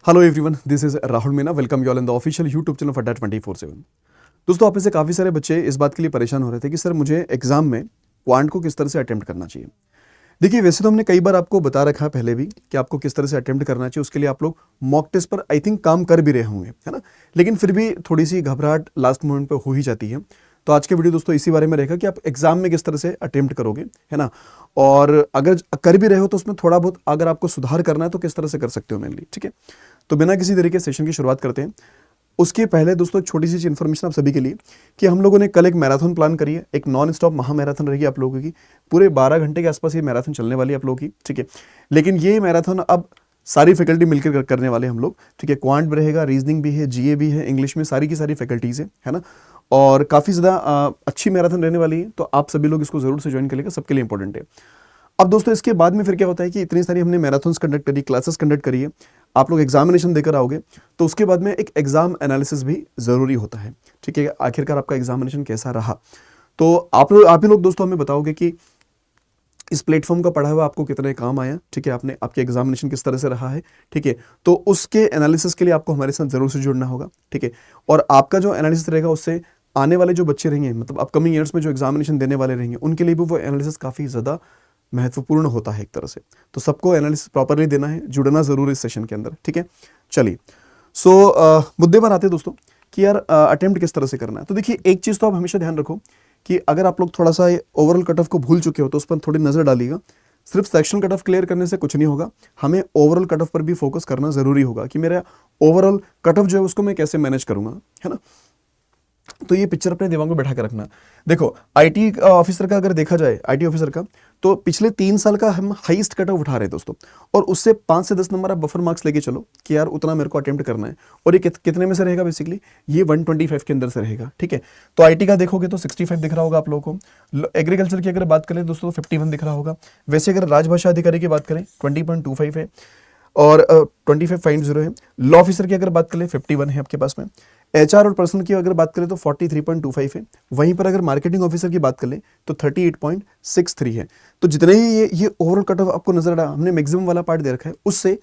Hello everyone, this is Rahul Meena. Welcome you all in the official YouTube channel फड्डा 24/7। दोस्तों, आप में से काफ़ी सारे बच्चे इस बात के लिए परेशान हो रहे थे कि सर मुझे एग्जाम में क्वांट को किस तरह से अटेम्प्ट करना चाहिए। देखिए, वैसे तो हमने कई बार आपको बता रखा है पहले भी कि आपको किस तरह से अटेम्प्ट करना चाहिए। उसके लिए आप लोग मॉक टेस्ट पर आई थिंक काम कर भी रहे होंगे, है ना। लेकिन फिर भी थोड़ी सी घबराहट लास्ट मोमेंट पे हो ही जाती है। तो आज के वीडियो दोस्तों इसी बारे में रहेगा कि आप एग्जाम में किस तरह से अटेम्प्ट करोगे, है ना। और अगर कर भी रहे हो तो उसमें थोड़ा बहुत अगर आपको सुधार करना है तो किस तरह से कर सकते हो मेनली, ठीक है। तो बिना किसी तरीके सेशन की शुरुआत करते हैं। उसके पहले दोस्तों एक छोटी सी इन्फॉर्मेशन आप सभी के लिए कि हम लोगों ने कल एक मैराथन प्लान करी है। एक नॉन स्टॉप महा मैराथन रहेगी आप लोगों की। पूरे 12 घंटे के आसपास ये मैराथन चलने वाली है आप लोगों की, ठीक है। लेकिन ये मैराथन अब सारी फैकल्टी मिलकर करने वाले हम लोग, ठीक है। क्वांट भी रहेगा, रीजनिंग भी है, जीए भी है, इंग्लिश में सारी की सारी फैकल्टीज है ना। और काफ़ी ज़्यादा अच्छी मैराथन रहने वाली है। तो आप सभी लोग इसको जरूर से ज्वाइन करिएगा, सबके लिए इंपॉर्टेंट है। अब दोस्तों इसके बाद में फिर क्या होता है कि इतनी सारी हमने मैराथन्स कंडक्ट करी, क्लासेस कंडक्ट करी है, आप लोग एग्जामिनेशन देकर आओगे तो उसके बाद में एक एग्जाम एनालिसिस भी जरूरी होता है, ठीक है। आखिरकार आपका एग्जामिनेशन कैसा रहा, तो आप ही लोग दोस्तों हमें बताओगे कि इस प्लेटफॉर्म का पढ़ा हुआ आपको कितने काम आया, ठीक है। आपने आपके एग्जामिनेशन किस तरह से रहा है, ठीक है। तो उसके एनालिसिस के लिए आपको हमारे साथ जरूर से जुड़ना होगा, ठीक है। और आपका जो एनालिसिस रहेगा उससे आने वाले जो बच्चे रहेंगे, मतलब अपकमिंग ईयर्स में जो एग्जामिनेशन देने वाले रहेंगे, उनके लिए भी वो एनालिसिस काफ़ी ज़्यादा महत्वपूर्ण होता है एक तरह से। तो सबको एनालिसिस प्रॉपरली देना है, जुड़ना जरूर है इस सेशन के अंदर, ठीक है। चलिए, सो मुद्दे पर आते हैं दोस्तों कि यार अटेम्प्ट किस तरह से करना है। तो देखिए, एक चीज़ तो आप हमेशा ध्यान रखो कि अगर आप लोग थोड़ा सा ओवरऑल कट ऑफ को भूल चुके हो तो उस पर थोड़ी नज़र डालिएगा। सिर्फ सेक्शन कट ऑफ क्लियर करने से कुछ नहीं होगा, हमें ओवरऑल कट ऑफ पर भी फोकस करना जरूरी होगा कि मेरा ओवरऑल कट ऑफ जो है उसको मैं कैसे मैनेज करूंगा, है ना। तो ये पिक्चर अपने दिमाग में बैठा के रखना। देखो, आईटी ऑफिसर का अगर देखा जाए, आईटी ऑफिसर का, तो पिछले 3 साल का हम हाईएस्ट कट ऑफ उठा रहे हैं दोस्तों। और उससे 5 से 10 नंबर आप बफर मार्क्स लेके चलो कि यार उतना मेरे को अटेम्प्ट करना है। और ये कितने में से रहेगा, बेसिकली ये 125 के अंदर से रहेगा, ठीक है। तो आईटी का देखोगे तो 65 दिख रहा होगा आप लोगों को। एग्रीकल्चर की अगर बात करें दोस्तों 51 दिख रहा होगा। वैसे अगर राजभाषा अधिकारी की बात करें 20.25 है और 25.50 है। लॉ ऑफिसर की अगर बात करें 51 है आपके पास में। एचआर और पर्सनल की अगर बात करें तो 43.25 है। वहीं पर अगर मार्केटिंग ऑफिसर की बात करें तो 38.63 है। तो जितने ही ये ओवरऑल कट ऑफ आपको नजर आ रहा, हमने मैक्सिमम वाला पार्ट दे रखा है, उससे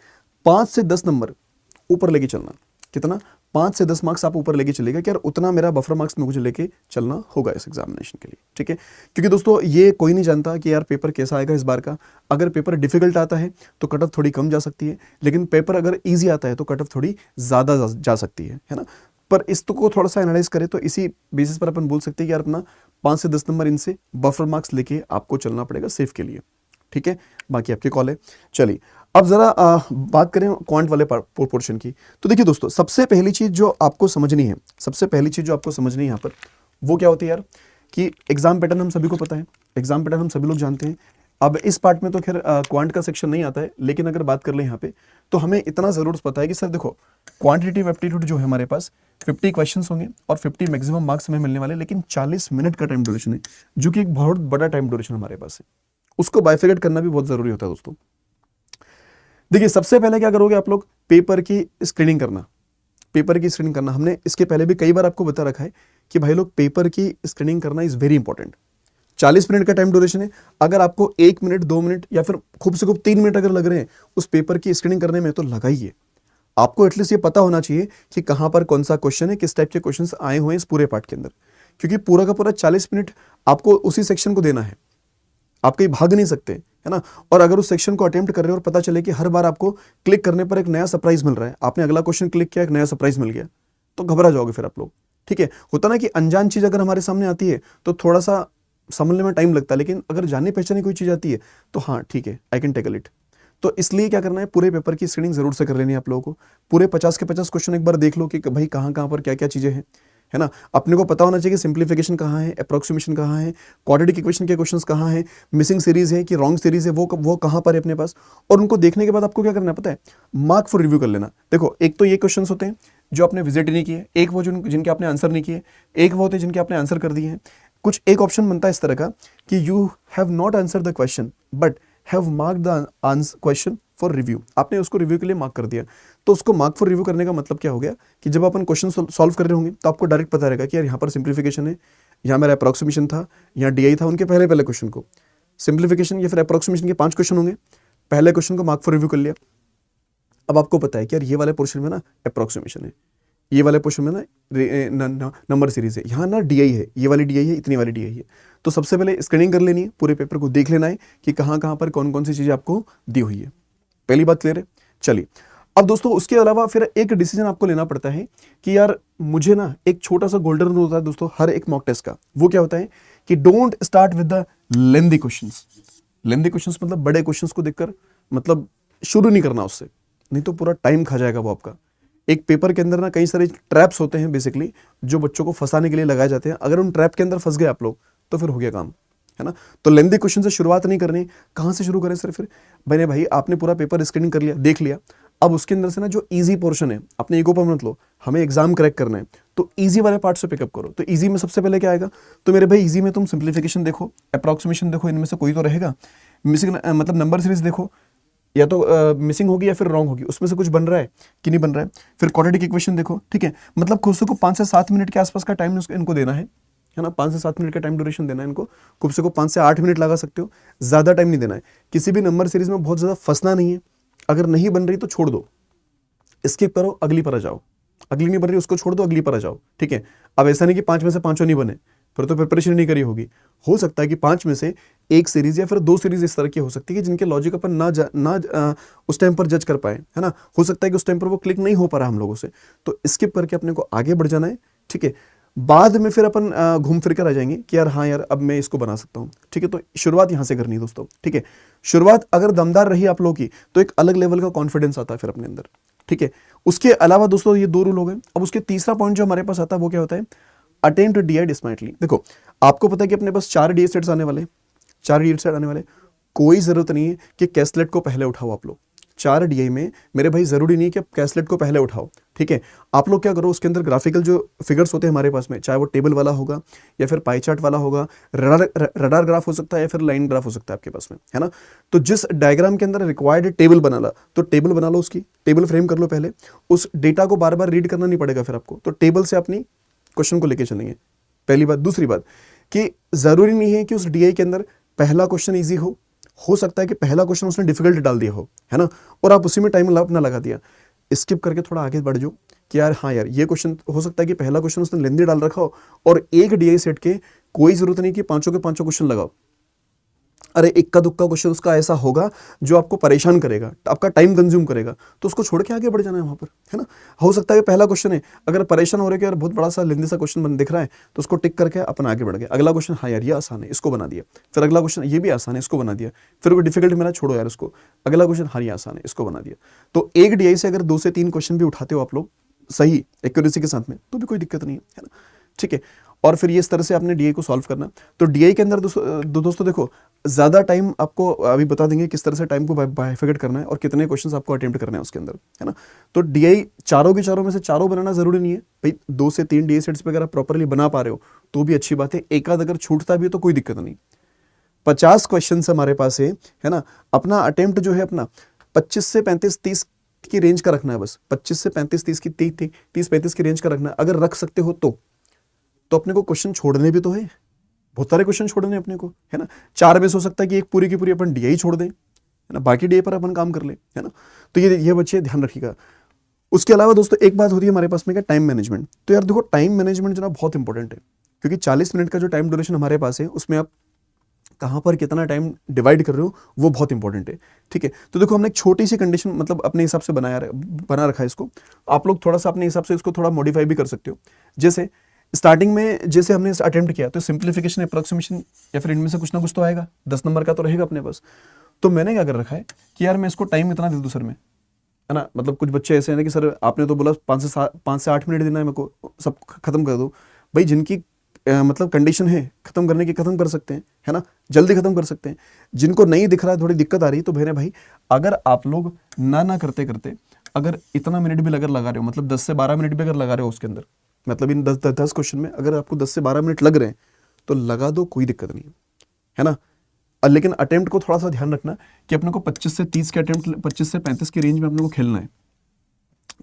5 से 10 नंबर ऊपर लेके चलना। कितना? 5 से 10 मार्क्स आप ऊपर लेके चलेगा कि यार उतना मेरा बफर मार्क्स में मुझे लेके चलना होगा इस एग्जामिनेशन के लिए, ठीक है। क्योंकि दोस्तों ये कोई नहीं जानता कि यार पेपर कैसा आएगा इस बार का। अगर पेपर डिफिकल्ट आता है तो कट ऑफ थोड़ी कम जा सकती है, लेकिन पेपर अगर ईजी आता है तो कट ऑफ थोड़ी ज़्यादा जा सकती है ना। पर इसको को थोड़ा सा एनालाइज करें तो इसी बेसिस पर अपन बोल सकते हैं कि यार अपना 5 से 10 नंबर इनसे बफर मार्क्स लेके आपको चलना पड़ेगा सेफ के लिए, ठीक है। बाकी आपकी कॉल है। चलिए, अब जरा बात करें क्वांट वाले पोर्शन की। तो देखिए दोस्तों, सबसे पहली चीज जो आपको समझनी है, यहाँ पर वो क्या होती है यार, कि एग्जाम पैटर्न हम सभी को पता है, एग्जाम पैटर्न हम सभी लोग जानते हैं। अब इस पार्ट में तो खैर क्वांट का सेक्शन नहीं आता है, लेकिन अगर बात कर ले यहाँ पे तो हमें इतना जरूर पता है कि सर देखो, क्वांटिटेटिव एप्टीट्यूड जो है हमारे पास 50 क्वेश्चंस होंगे और 50 मैक्सिमम मार्क्स हमें मिलने वाले, लेकिन 40 मिनट का टाइम ड्यूरेशन है, जो कि एक बहुत बड़ा टाइम ड्यूरेशन हमारे पास है। उसको बाइफिकेट करना भी बहुत जरूरी होता है दोस्तों। देखिए, सबसे पहले क्या करोगे आप लोग, पेपर की स्क्रीनिंग करना। हमने इसके पहले भी कई बार आपको बता रखा है कि भाई लोग, पेपर की स्क्रीनिंग करना इज वेरी इंपॉर्टेंट। 40 मिनट का टाइम ड्यूरेशन है। अगर आपको 1 मिनट, 2 मिनट या फिर खूब से खूब 3 मिनट अगर लग रहे हैं उस पेपर की स्क्रीनिंग करने में, तो लगाइए। आपको एटलीस्ट ये पता होना चाहिए कि कहां पर कौन सा क्वेश्चन है, किस टाइप के क्वेश्चंस आए हुए हैं इस पूरे पार्ट के अंदर, क्योंकि पूरा का पूरा 40 मिनट आपको उसी सेक्शन को देना है। आप कहीं भाग नहीं सकते, है ना। और अगर उस सेक्शन को अटेम्प्ट कर रहे हो और पता चले कि हर बार आपको क्लिक करने पर एक नया सरप्राइज मिल रहा है, आपने अगला क्वेश्चन क्लिक किया, एक नया सरप्राइज मिल गया, तो घबरा जाओगे फिर आप लोग, ठीक है। होता ना कि अनजान चीज अगर हमारे सामने आती है तो थोड़ा सा समझने में टाइम लगता है, लेकिन अगर जाने पहचाने कोई चीज आती है तो हाँ ठीक है, आई कैन टेकल इट। तो इसलिए क्या करना है, पूरे पेपर की स्क्रीनिंग जरूर से कर लेनी है आप लोगों को। पूरे 50 के 50 क्वेश्चन एक बार देख लो कि भाई कहाँ कहाँ पर क्या क्या चीजें हैं, है ना। अपने को पता होना चाहिए कि सिंप्लीफिकेशन कहाँ है, अप्रोक्सीमेशन कहाँ है, क्वाड्रेटिक इक्वेशन के क्वेश्चंस कहाँ है, मिसिंग सीरीज है कि रॉन्ग सीरीज है, वो कहाँ पर है अपने पास। और उनको देखने के बाद आपको क्या करना है पता है, मार्क फॉर रिव्यू कर लेना। देखो, एक तो ये क्वेश्चंस होते हैं जो आपने विजिट नहीं किए, एक वो जिनके आपने आंसर नहीं किए, एक वो होते हैं जिनके आपने आंसर कर दिए हैं। कुछ एक ऑप्शन बनता है इस तरह का कि you have not answer the question but have mark the question for review. आपने उसको रिव्यू के लिए मार्क कर दिया। तो उसको मार्क फॉर रिव्यू करने का मतलब क्या हो गया कि जब अपन क्वेश्चन सॉल्व कर रहे होंगे तो आपको डायरेक्ट पता रहेगा कि यार यहाँ पर सिंप्लीफिकेशन है, यहाँ मेरा अप्रोक्सीमेशन था, यहाँ डीआई था। उनके पहले क्वेश्चन को सिंप्लीफिकेशन या फिर अप्रोक्सीमेशन के 5 क्वेश्चन होंगे, पहले क्वेश्चन को मार्क फॉर रिव्यू कर लिया, अब आपको पता है कि यार ये वाले पोर्शन में ना अप्रोक्सीमेशन है, ये वाले पोर्शन में ना नंबर सीरीज है, यहाँ ना डीआई है, ये वाली डीआई है, इतनी वाली डीआई है। तो सबसे पहले स्क्रीनिंग कर लेनी है, पूरे पेपर को देख लेना है कि कहाँ कहाँ पर कौन कौन सी चीज़ें आपको दी हुई है। पहली बात क्लियर है। चलिए अब दोस्तों उसके अलावा फिर एक डिसीजन आपको लेना पड़ता है कि यार मुझे ना एक छोटा सा गोल्डन रूल होता है दोस्तों हर एक मॉक टेस्ट का। वो क्या होता है कि don't start with the lengthy questions. Lengthy questions मतलब बड़े क्वेश्चंस को देखकर मतलब शुरू नहीं करना उससे, नहीं तो पूरा टाइम खा जाएगा वो आपका। एक पेपर के अंदर ना कई सारे ट्रैप्स होते हैं बेसिकली, जो बच्चों को फंसाने के लिए लगाए जाते हैं। अगर उन ट्रैप के अंदर फंस गए आप लोग तो फिर हो गया काम, है ना। तो लेंदी क्वेश्चन से शुरुआत नहीं करनी। कहाँ से शुरू करें सर फिर? मैंने भाई आपने पूरा पेपर स्क्रीनिंग कर लिया, देख लिया, अब उसके अंदर से ना जो इजी पोर्शन है, अपने ईगो पर मत लो, हमें एग्जाम क्रैक करना है तो इजी वाले पार्ट से पिकअप करो। तो इजी में सबसे पहले क्या आएगा? तो मेरे भाई इजी में तुम सिंप्लीफिकेशन देखो, अप्रॉक्सीमेशन देखो, इनमें से कोई तो रहेगा। मिसिंग मतलब नंबर सीरीज देखो, या तो मिसिंग होगी या फिर रॉन्ग होगी, उसमें से कुछ बन रहा है कि नहीं बन रहा है। फिर क्वाड्रेटिक इक्वेशन देखो, ठीक है। मतलब खुद से को 5 से 7 मिनट के आसपास का टाइम इनको देना है ना। 5 से 7 मिनट का टाइम ड्यूरेशन देना है इनको। खुद से को 5 से 8 मिनट लगा सकते हो, ज़्यादा टाइम नहीं देना है। किसी भी नंबर सीरीज में बहुत ज़्यादा फंसना नहीं है। अगर नहीं बन रही तो छोड़ दो, स्किप करो, अगली पर आ जाओ। अगली नहीं बन रही उसको छोड़ दो, अगली पर आ जाओ, ठीक है। अब ऐसा नहीं कि 5 में से 5 नहीं बने, फिर तो प्रिपरेशन नहीं करी होगी। हो सकता है कि 5 में से एक सीरीज या फिर 2 सीरीज इस तरह की हो सकती है कि जिनके लॉजिक अपन उस टाइम पर जज कर पाए, है ना। हो सकता है कि उस टाइम पर वो क्लिक नहीं हो पा रहा हम लोगों से, तो स्किप करके अपने को आगे बढ़ जाना है, ठीक है। बाद में फिर अपन घूम फिर कर आ जाएंगे कि यार हाँ यार अब मैं इसको बना सकता हूँ, ठीक है। तो शुरुआत यहाँ से करनी है दोस्तों, ठीक है। शुरुआत अगर दमदार रही आप लोगों की तो एक अलग लेवल का कॉन्फिडेंस आता है फिर अपने अंदर, ठीक है। उसके अलावा दोस्तों ये 2 रूल हो गए। अब उसके तीसरा पॉइंट जो हमारे पास आता है वो क्या होता है? Attempt DI smartly. देखो आपको पता है कि अपने पास 4 डीआई सेट्स आने वाले, 4 डीआई सेट आने वाले। कोई जरूरत नहीं है कि कैसलेट को पहले उठाओ आप लोग। 4 डीआई में मेरे भाई जरूरी नहीं है कि आप कैसलेट को पहले उठाओ, ठीक है। आप लोग क्या करो, उसके अंदर ग्राफिकल जो फिगर्स होते हैं हमारे पास में, चाहे वो टेबल वाला होगा या फिर पाई चार्ट वाला होगा, रडार ग्राफ हो सकता है या फिर लाइन ग्राफ हो सकता है आपके पास में, है ना। तो जिस डायग्राम के अंदर रिक्वायर्ड टेबल बना ला, तो टेबल बना लो, उसकी टेबल फ्रेम कर लो पहले। उस डेटा को बार बार रीड करना नहीं पड़ेगा फिर आपको, तो टेबल से अपनी क्वेश्चन को लेके चलेंगे, पहली बात। दूसरी बात कि जरूरी नहीं है कि उस डीआई के अंदर पहला क्वेश्चन इजी हो सकता है कि पहला क्वेश्चन उसने डिफिकल्ट डाल दिया हो, है ना, और आप उसी में टाइम अपना लगा दिया। स्किप करके थोड़ा आगे बढ़ जाओ कि यार हाँ यार ये क्वेश्चन हो सकता है कि पहला क्वेश्चन उसने लेंदी डाल रखा हो, और एक डीआई सेट के कोई जरूरत नहीं कि पांचों के पांचों क्वेश्चन लगाओ। अरे इक्का दुक्का क्वेश्चन उसका ऐसा होगा जो आपको परेशान करेगा, आपका टाइम कंज्यूम करेगा, तो उसको छोड़ के आगे बढ़ जाना है वहां पर, है ना। हो सकता है पहला क्वेश्चन है, अगर परेशान हो रहे कि यार बहुत बड़ा सा लेंदी सा क्वेश्चन बन दिख रहा है, तो उसको टिक करके अपन आगे बढ़ गए। अगला क्वेश्चन, हाँ यार ये आसान है, इसको बना दिया। फिर अगला क्वेश्चन, ये भी आसान है, इसको बना दिया। फिर कोई डिफिकल्ट मिला, छोड़ो यार उसको। अगला क्वेश्चन, हाँ ये आसान है, इसको बना दिया। तो एक डीआई से अगर 2 से 3 क्वेश्चन भी उठाते हो आप लोग सही एक्यूरेसी के साथ में, तो भी कोई दिक्कत नहीं है ना, ठीक है। और फिर ये इस तरह से आपने डीआई को सॉल्व करना। तो डीआई के अंदर दोस्तों देखो, ज़्यादा टाइम आपको अभी बता देंगे किस तरह से टाइम को बाइफिकेट करना है और कितने क्वेश्चंस आपको अटेम्प्ट करने हैं उसके अंदर, है ना। तो डीआई चारों के चारों में से चारों बनाना जरूरी नहीं है भाई। 2 से 3 डीआई सेट्स पे अगर आप प्रॉपरली बना पा रहे हो तो भी अच्छी बात है। एक आध अगर छूटता भी है तो कोई दिक्कत नहीं। 50 क्वेश्चन हमारे पास है ना। अपना अटेम्प्ट जो है अपना 25 से 35-30 की रेंज का रखना है बस। 25 से 35-30 की 30-35 की रेंज का रखना है। अगर रख सकते हो तो अपने को क्वेश्चन छोड़ने भी तो है, बहुत सारे क्वेश्चन छोड़ने अपने को, है ना। 4 में से हो सकता है कि एक पूरी की पूरी अपन डीआई छोड़ दें, है ना, बाकी डीआई पर अपन काम कर ले, है ना। तो ये बच्चे ध्यान रखिएगा। उसके अलावा दोस्तों एक बात होती है हमारे पास में क्या, टाइम मैनेजमेंट। तो यार देखो टाइम मैनेजमेंट जो ना बहुत इंपॉर्टेंट है, क्योंकि 40 मिनट का जो टाइम ड्यूरेशन हमारे पास है उसमें आप कहाँ पर कितना टाइम डिवाइड कर रहे हो वो बहुत इंपॉर्टेंट है, ठीक है। तो देखो हमने एक छोटी सी कंडीशन मतलब अपने हिसाब से बना रखा है इसको। आप लोग थोड़ा सा अपने हिसाब से इसको थोड़ा मॉडिफाई भी कर सकते हो। जैसे स्टार्टिंग में जैसे हमने अटेम्प्ट किया तो सिंप्लीफिकेशन, अप्रोक्सीमेशन या फिर इनमें से कुछ ना कुछ तो आएगा, 10 नंबर का तो रहेगा अपने पास। तो मैंने क्या कर रखा है कि यार मैं इसको टाइम इतना दे दूं सर में, है ना। मतलब कुछ बच्चे ऐसे हैं कि सर आपने तो बोला 5 से 8 मिनट देना है मेरे को, सब खत्म कर दो। भाई जिनकी मतलब कंडीशन है खत्म करने की, खत्म कर सकते हैं, है ना, जल्दी खत्म कर सकते हैं। जिनको नहीं दिख रहा है, थोड़ी दिक्कत आ रही है, तो मेरे भाई अगर आप लोग ना करते करते अगर इतना मिनट भी अगर लगा रहे हो, मतलब 10 से 12 मिनट भी अगर लगा रहे हो उसके अंदर, मतलब इन 10 क्वेश्चन में अगर आपको 10 से 12 मिनट लग रहे हैं तो लगा दो, कोई दिक्कत नहीं है ना। लेकिन अटेम्प्ट को थोड़ा सा ध्यान रखना कि अपने को 25 से 30 के अटेम्प्ट, 25 से 35 की रेंज में अपने को खेलना है,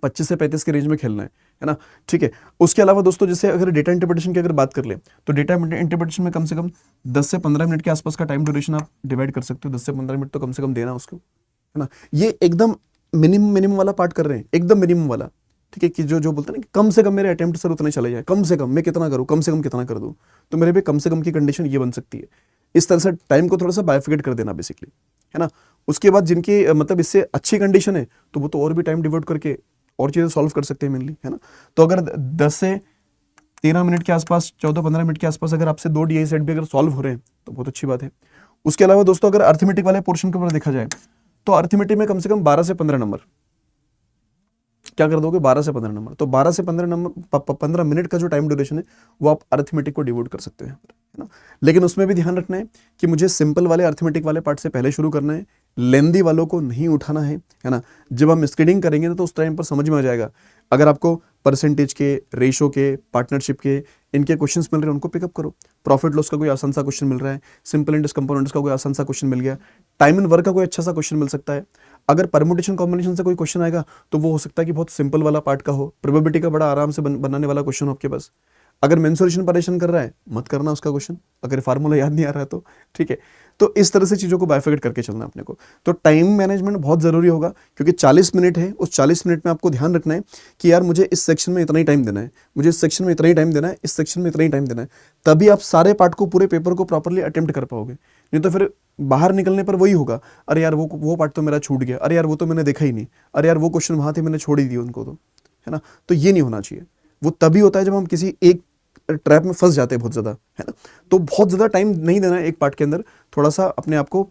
25 से 35 की रेंज में खेलना है ना, ठीक है। उसके अलावा दोस्तों जैसे अगर डेटा इंटरप्रिटेशन की अगर बात कर ले तो डेटा इंटरप्रिटेशन में कम से कम 10 से 15 मिनट के आसपास का टाइम ड्यूरेशन आप डिवाइड कर सकते हो। 10 से 15 मिनट तो कम से कम देना उसको, है ना। ये एकदम मिनिमम वाला पार्ट कर रहे हैं, एकदम मिनिमम वाला, ठीक है, कि जो जो बोलते हैं ना कि कम से कम मेरे अटेम्प्ट सर उतने चले जाए, कम से कम मैं कितना करूँ, कम से कम कितना कर दूँ, तो मेरे पे कम से कम की कंडीशन ये बन सकती है। इस तरह से टाइम को थोड़ा सा बाइफिकेट कर देना बेसिकली, है ना। उसके बाद जिनकी मतलब इससे अच्छी कंडीशन है तो वो तो और भी टाइम डिवोट करके और चीज़ें सॉल्व कर सकते हैं मेनली, है ना। तो अगर 10 से 13 मिनट के आसपास, 14-15 मिनट के आसपास अगर आपसे 2 DI सेट भी अगर सॉल्व हो रहे हैं तो बहुत अच्छी बात है। उसके अलावा दोस्तों अगर अर्थमेटिक वाले पोर्शन के ऊपर देखा जाए तो अर्थमेटिक में कम से कम 12 से 15 नंबर क्या कर दोगे, 12 से 15 नंबर। तो 12 से 15 नंबर 15 मिनट का जो टाइम ड्यूरेशन है वो आप अर्थमेटिक को डिवोट कर सकते हैं, है ना। लेकिन उसमें भी ध्यान रखना है कि मुझे सिंपल वाले अर्थमेटिक वाले पार्ट से पहले शुरू करना है, लेंदी वालों को नहीं उठाना है ना। जब हम स्क्रीनिंग करेंगे तो उस टाइम पर समझ में आ जाएगा। अगर आपको परसेंटेज के, रेशो के, पार्टनरशिप के इनके क्वेश्चंस मिल रहे हैं उनको पिकअप करो। प्रॉफिट लॉस का कोई आसान सा क्वेश्चन मिल रहा है, सिंपल एंड डिसकंपोनेंट्स का कोई आसान सा क्वेश्चन मिल गया, टाइम एंड वर्क का कोई अच्छा सा क्वेश्चन मिल सकता है। अगर परमुटेशन कॉम्बिनेशन से कोई क्वेश्चन आएगा तो वो हो सकता है कि बहुत सिंपल वाला पार्ट का हो, प्रोबेबिलिटी का बड़ा आराम से बनाने वाला क्वेश्चन हो आपके पास। अगर मेंसुरेशन परेशान कर रहा है मत करना उसका क्वेश्चन, अगर फार्मूला याद नहीं आ रहा है तो, ठीक है। तो इस तरह से चीज़ों को बाइफिकेट करके चलना अपने को। तो टाइम मैनेजमेंट बहुत ज़रूरी होगा क्योंकि 40 मिनट है, उस 40 मिनट में आपको ध्यान रखना है कि यार मुझे इस सेक्शन में इतना ही टाइम देना है, मुझे इस सेक्शन में इतना ही टाइम देना है, इस सेक्शन में इतना ही टाइम देना है, तभी आप सारे पार्ट को, पूरे पेपर को प्रॉपरली अटेम्प्ट कर पाओगे। नहीं तो फिर बाहर निकलने पर वही होगा, अरे यार वो पार्ट तो मेरा छूट गया, अरे यार वो तो मैंने देखा ही नहीं, अरे यार वो क्वेश्चन वहाँ थे मैंने छोड़ ही दिए उनको, तो है ना। तो ये नहीं होना चाहिए। वो तभी होता है जब हम किसी एक ट्रैप में फंस जाते हैं बहुत ज़्यादा, है ना। तो बहुत ज़्यादा टाइम नहीं देना है एक पार्ट के अंदर, थोड़ा सा अपने आप को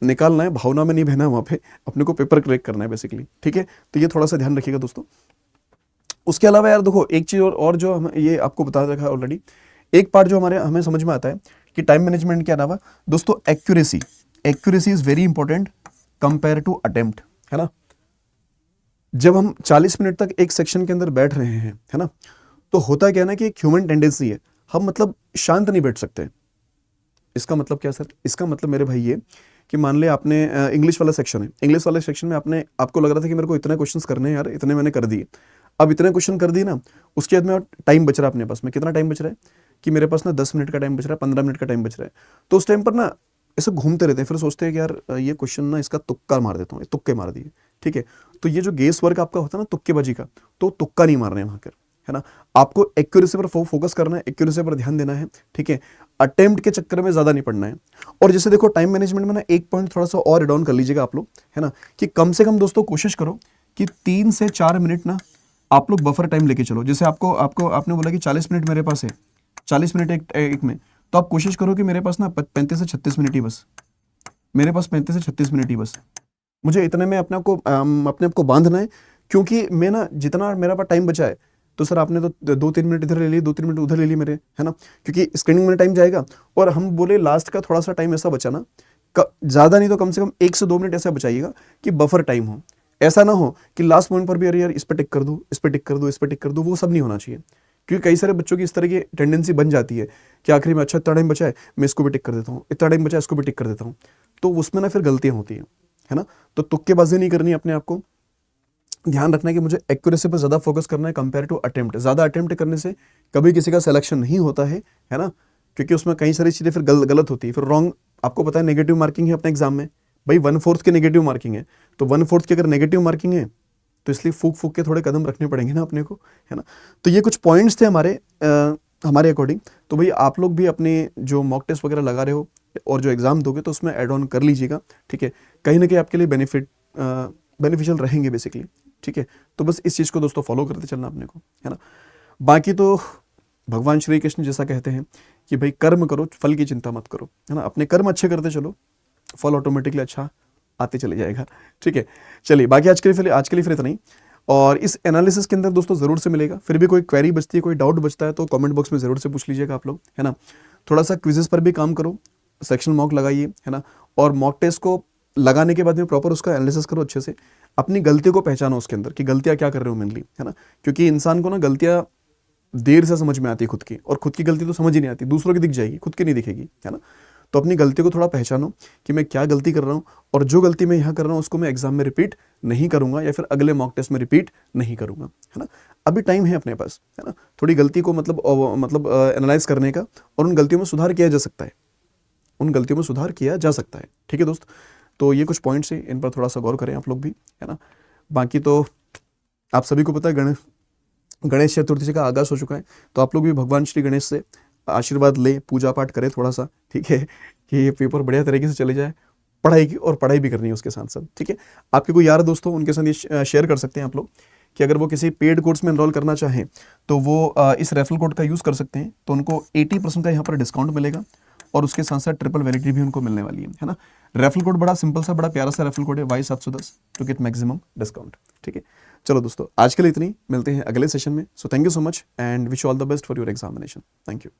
निकालना है, भावना में नहीं बहना है वहाँ पे, अपने को पेपर क्रैक करना है बेसिकली, ठीक है। तो ये थोड़ा सा ध्यान रखिएगा दोस्तों। उसके अलावा यार देखो एक चीज़ और जो हम ये आपको बता रखा है ऑलरेडी, एक पार्ट जो हमें समझ में आता है कि टाइम मैनेजमेंट के अलावा दोस्तों accuracy is very important compare to attempt, है ना। जब हम 40 मिनट तक एक सेक्शन के अंदर बैठ रहे हैं, है ना, तो होता क्या है ना कि एक ह्यूमन टेंडेंसी है, हम मतलब शांत नहीं बैठ सकते। इसका मतलब क्या सर? इसका मतलब मेरे भाई ये कि मान ले आपने इंग्लिश वाला सेक्शन है, इंग्लिश वाले सेक्शन में आपको लग रहा था कि मेरे को इतने क्वेश्चंस करने हैं यार, इतने मैंने कर दिए। अब इतने क्वेश्चन कर दिए ना, उसके बाद में टाइम बच रहा है अपने पास में, कितना टाइम बच रहा है कि मेरे पास ना 10 मिनट का टाइम बच रहा है, 15 मिनट का टाइम बच रहा है। तो उस टाइम पर ना ऐसे घूमते रहते हैं, फिर सोचते हैं कि यार ये क्वेश्चन ना इसका तुक्का मार देता हूँ, तुक्के मार दिए, ठीक है। तो ये जो गेस वर्क आपका होता है ना तुक्केबाजी का, तो तुक्का नहीं मारना है वहाँ पर, है ना। आपको एक्यूरेसी पर फोकस करना है, एक्यूरेसी पर ध्यान देना है, ठीक है। अटेम्प्ट के चक्कर में ज़्यादा नहीं पड़ना है। और जैसे देखो टाइम मैनेजमेंट में ना एक पॉइंट थोड़ा सा और एड ऑन कर लीजिएगा आप लोग, है ना, कि कम से कम दोस्तों कोशिश करो कि 3 से 4 मिनट ना आप लोग बफर टाइम लेके चलो। जैसे आपने बोला कि 40 मिनट मेरे पास है, 40 मिनट एक में, तो आप कोशिश करो कि मेरे पास ना 35 से 36 मिनट ही बस, मेरे पास 35 से 36 मिनट ही बस, मुझे इतने में अपने आप को बांधना है। क्योंकि मैं ना जितना मेरा पास टाइम बचा है, तो सर आपने तो 2-3 मिनट इधर ले लिए, 2-3 मिनट उधर ले लिए मेरे, है ना, क्योंकि स्क्रीनिंग में टाइम जाएगा। और हम बोले लास्ट का थोड़ा सा टाइम ऐसा बचाना, ज़्यादा नहीं तो कम से कम 1 से 2 मिनट ऐसा बचाइएगा कि बफर टाइम हो। ऐसा ना हो कि लास्ट पॉइंट पर भी अरे यार इस पर टिक कर दूँ, इस पर टिक कर दूँ, इस पर टिक कर दूँ, वो सब नहीं होना चाहिए। क्योंकि कई सारे बच्चों की इस तरह की टेंडेंसी बन जाती है कि आखिरी में अच्छा इतना टाइम बचा है मैं इसको भी टिक कर देता हूँ, इतना टाइम बचा है इसको भी टिक कर देता हूँ, तो उसमें ना फिर गलतियाँ होती हैं, है ना। तो तुक्केबाजी नहीं करनी, अपने आप को ध्यान रखना है कि मुझे एक्यूरेसी पर ज़्यादा फोकस करना है कंपेयर टू अटेम्प्ट। ज़्यादा अटेम्प्ट करने से कभी किसी का सिलेक्शन नहीं होता है ना, क्योंकि उसमें कई सारी चीज़ें फिर गलत होती है, फिर रॉन्ग। आपको पता है नेगेटिव मार्किंग है अपने एग्जाम में भाई, 1/4 की नेगेटिव मार्किंग है, तो 1/4 की अगर नेगेटिव मार्किंग है तो इसलिए फूक के थोड़े कदम रखने पड़ेंगे ना अपने को, है ना। तो ये कुछ पॉइंट्स थे हमारे अकॉर्डिंग। तो भाई आप लोग भी अपने जो मॉक टेस्ट वगैरह लगा रहे हो और जो एग्जाम दोगे तो उसमें ऐड ऑन कर लीजिएगा, ठीक है। कहीं ना कहीं आपके लिए बेनिफिशियल रहेंगे बेसिकली, ठीक है। तो बस इस चीज़ को दोस्तों फॉलो करते चलना अपने को, है ना। बाकी तो भगवान श्री कृष्ण जैसा कहते हैं कि भाई कर्म करो, फल की चिंता मत करो, है ना। अपने कर्म अच्छे करते चलो, फल ऑटोमेटिकली अच्छा आते चले जाएगा, ठीक है। चलिए बाकी आज के लिए फिर इतना ही। और इस एनालिसिस के अंदर दोस्तों ज़रूर से मिलेगा, फिर भी कोई क्वेरी बचती है, कोई डाउट बचता है तो कमेंट बॉक्स में ज़रूर से पूछ लीजिएगा आप लोग, है ना। थोड़ा सा क्विजेस पर भी काम करो, सेक्शन मॉक लगाइए, है ना। और मॉक टेस्ट को लगाने के बाद में प्रॉपर उसका एनालिसिस करो अच्छे से, अपनी गलतियों को पहचानो उसके अंदर कि गलतियाँ क्या कर रहे हो मेनली, है ना। क्योंकि इंसान को ना गलतियाँ देर से समझ में आती है खुद की, और खुद की गलती तो समझ ही नहीं आती, दूसरों की दिख जाएगी, खुद की नहीं दिखेगी, है ना। तो अपनी गलती को थोड़ा पहचानो कि मैं क्या गलती कर रहा हूँ, और जो गलती मैं यहाँ कर रहा हूँ उसको मैं एग्जाम में रिपीट नहीं करूँगा, या फिर अगले मॉक टेस्ट में रिपीट नहीं करूँगा, है ना। अभी टाइम है अपने पास, है ना, थोड़ी गलती को मतलब एनालाइज करने का, और उन गलतियों में सुधार किया जा सकता है, उन गलतियों में सुधार किया जा सकता है, ठीक है दोस्त। तो ये कुछ पॉइंट्स हैं, इन पर थोड़ा सा गौर करें आप लोग भी, है ना। बाकी तो आप सभी को पता है गणेश चतुर्थी का आगाज हो चुका है, तो आप लोग भी भगवान श्री गणेश से आशीर्वाद ले, पूजा पाठ करें थोड़ा सा, ठीक है, कि ये पेपर बढ़िया तरीके से चले जाए, पढ़ाई की और पढ़ाई भी करनी है उसके साथ साथ, ठीक है। आपके कोई यार दोस्त हो उनके साथ ये शेयर कर सकते हैं आप लोग कि अगर वो किसी पेड कोर्स में एनरोल करना चाहें तो वो इस रेफरल कोड का यूज़ कर सकते हैं, तो उनको 80% का यहाँ पर डिस्काउंट मिलेगा और उसके साथ साथ ट्रिपल वैलिडिटी भी उनको मिलने वाली है ना। रेफरल कोड बड़ा सिंपल सा, बड़ा प्यारा सा रेफरल कोड है Y710 to get maximum discount, ठीक है। चलो दोस्तों, आज के लिए इतनी, मिलते हैं अगले सेशन में। So thank you so much and wish you all the best for your examination. Thank you.